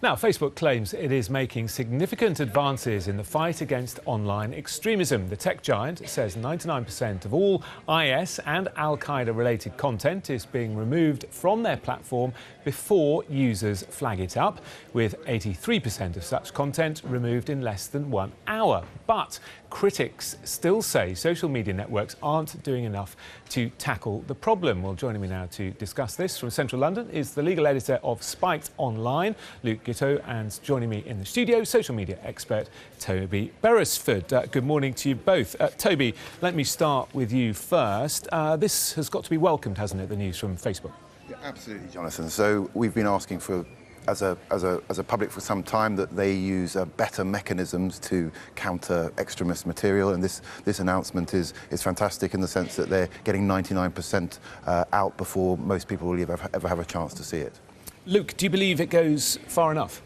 Now, Facebook claims it is making significant advances in the fight against online extremism. The tech giant says 99% of all IS and Al-Qaeda related content is being removed from their platform before users flag it up, with 83% of such content removed in less than 1 hour. But critics still say social media networks aren't doing enough to tackle the problem. Well, joining me now to discuss this from Central London is the legal editor of Spiked Online, Luke, and joining me in the studio, social media expert Toby Beresford. Good morning to you both. Toby, let me start with you first. This has got to be welcomed, hasn't it, the news from Facebook? Yeah, absolutely, Jonathan. So we've been asking for, as a public for some time, that they use better mechanisms to counter extremist material, and this announcement is fantastic in the sense that they're getting 99% out before most people will ever have a chance to see it. Luke, do you believe it goes far enough?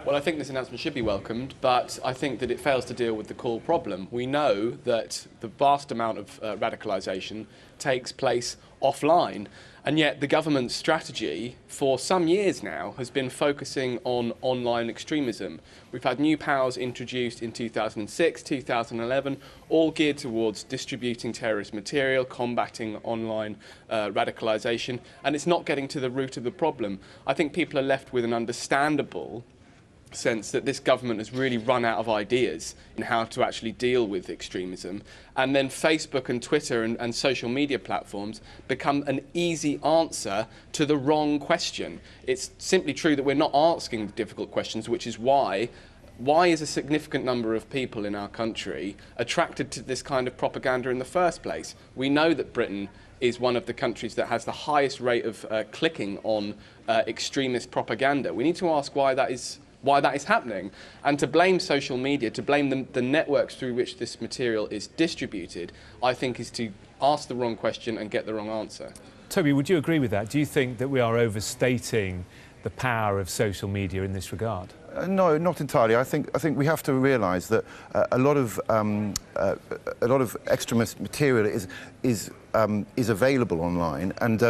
Well, I think this announcement should be welcomed, but I think that it fails to deal with the core problem. We know that the vast amount of radicalisation takes place offline, and yet the government's strategy for some years now has been focusing on online extremism. We've had new powers introduced in 2006, 2011, all geared towards distributing terrorist material, combating online radicalisation, and it's not getting to the root of the problem. I think people are left with an understandable sense that this government has really run out of ideas in how to actually deal with extremism, and then Facebook and Twitter and social media platforms become an easy answer to the wrong question. It's simply true that we're not asking the difficult questions, which is why is a significant number of people in our country attracted to this kind of propaganda in the first place? We know that Britain is one of the countries that has the highest rate of clicking on extremist propaganda. We need to ask why that is happening, and to blame social media, to blame the networks through which this material is distributed, I think is to ask the wrong question and get the wrong answer. Toby, would you agree with that? Do you think that we are overstating the power of social media in this regard? No, not entirely. I think we have to realise that a lot of extremist material is available online, and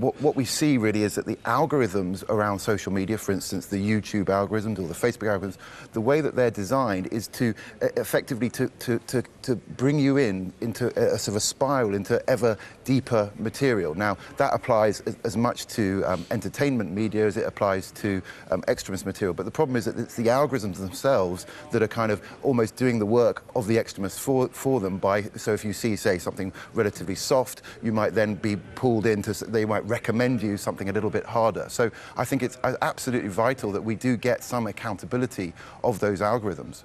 what we see really is that the algorithms around social media, for instance, the YouTube algorithms or the Facebook algorithms, the way that they're designed is to effectively to bring you into a sort of a spiral into ever deeper material. Now, that applies as much to entertainment media as it applies to extremist material, but the problem is that it's the algorithms themselves that are kind of almost doing the work of the extremists for them. So if you see, say, something relatively soft, you might then be pulled into, they might recommend you something a little bit harder. So I think it's absolutely vital that we do get some accountability of those algorithms.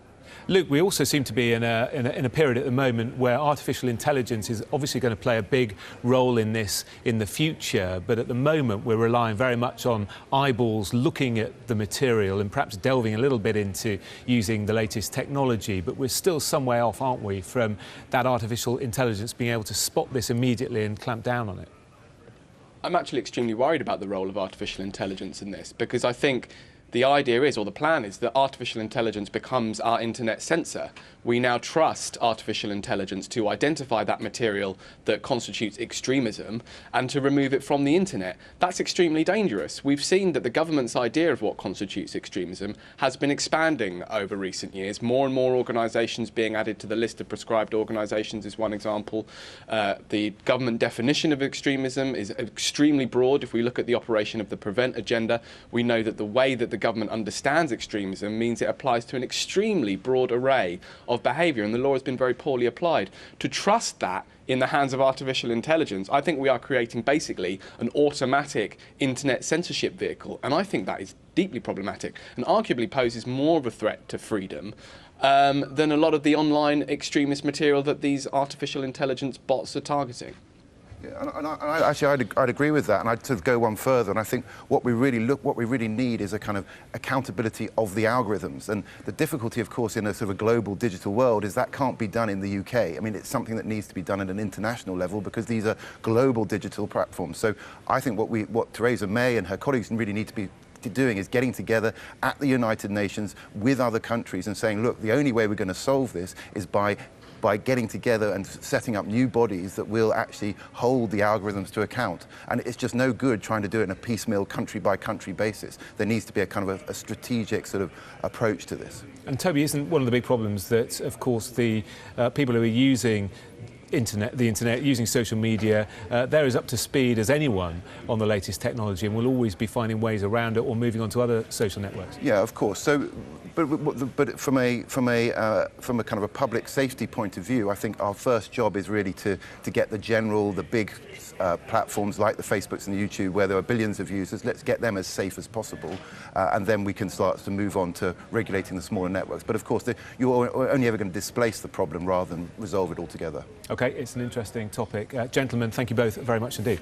Luke, we also seem to be in a period at the moment where artificial intelligence is obviously going to play a big role in this in the future, but at the moment we're relying very much on eyeballs looking at the material and perhaps delving a little bit into using the latest technology, but we're still some way off, aren't we, from that artificial intelligence being able to spot this immediately and clamp down on it? I'm actually extremely worried about the role of artificial intelligence in this, because I think the idea is, or the plan is, that artificial intelligence becomes our internet censor. We now trust artificial intelligence to identify that material that constitutes extremism and to remove it from the internet. That's extremely dangerous. We've seen that the government's idea of what constitutes extremism has been expanding over recent years. More and more organisations being added to the list of proscribed organisations is one example. The government definition of extremism is extremely broad. If we look at the operation of the Prevent agenda, we know that the way that the government understands extremism means it applies to an extremely broad array of behaviour, and the law has been very poorly applied. To trust that in the hands of artificial intelligence, I think we are creating basically an automatic internet censorship vehicle, and I think that is deeply problematic and arguably poses more of a threat to freedom than a lot of the online extremist material that these artificial intelligence bots are targeting. Yeah, I'd agree with that, and I'd sort of go one further. And I think what we really need is a kind of accountability of the algorithms. And the difficulty, of course, in a sort of a global digital world is that can't be done in the UK. I mean, it's something that needs to be done at an international level because these are global digital platforms. So I think what Theresa May and her colleagues really need to be doing is getting together at the United Nations with other countries and saying, look, the only way we're going to solve this is by by getting together and setting up new bodies that will actually hold the algorithms to account. And it's just no good trying to do it in a piecemeal, country-by-country basis. There needs to be a kind of a strategic sort of approach to this. And Toby, isn't one of the big problems that, of course, the people who are using the internet, using social media, they're as up to speed as anyone on the latest technology and will always be finding ways around it or moving on to other social networks? Yeah, of course. So, but from a kind of a public safety point of view, I think our first job is really to get the big platforms like the Facebooks and the YouTube, where there are billions of users, let's get them as safe as possible, and then we can start to move on to regulating the smaller networks. But of course, you're only ever going to displace the problem rather than resolve it altogether. OK, it's an interesting topic. Gentlemen, thank you both very much indeed.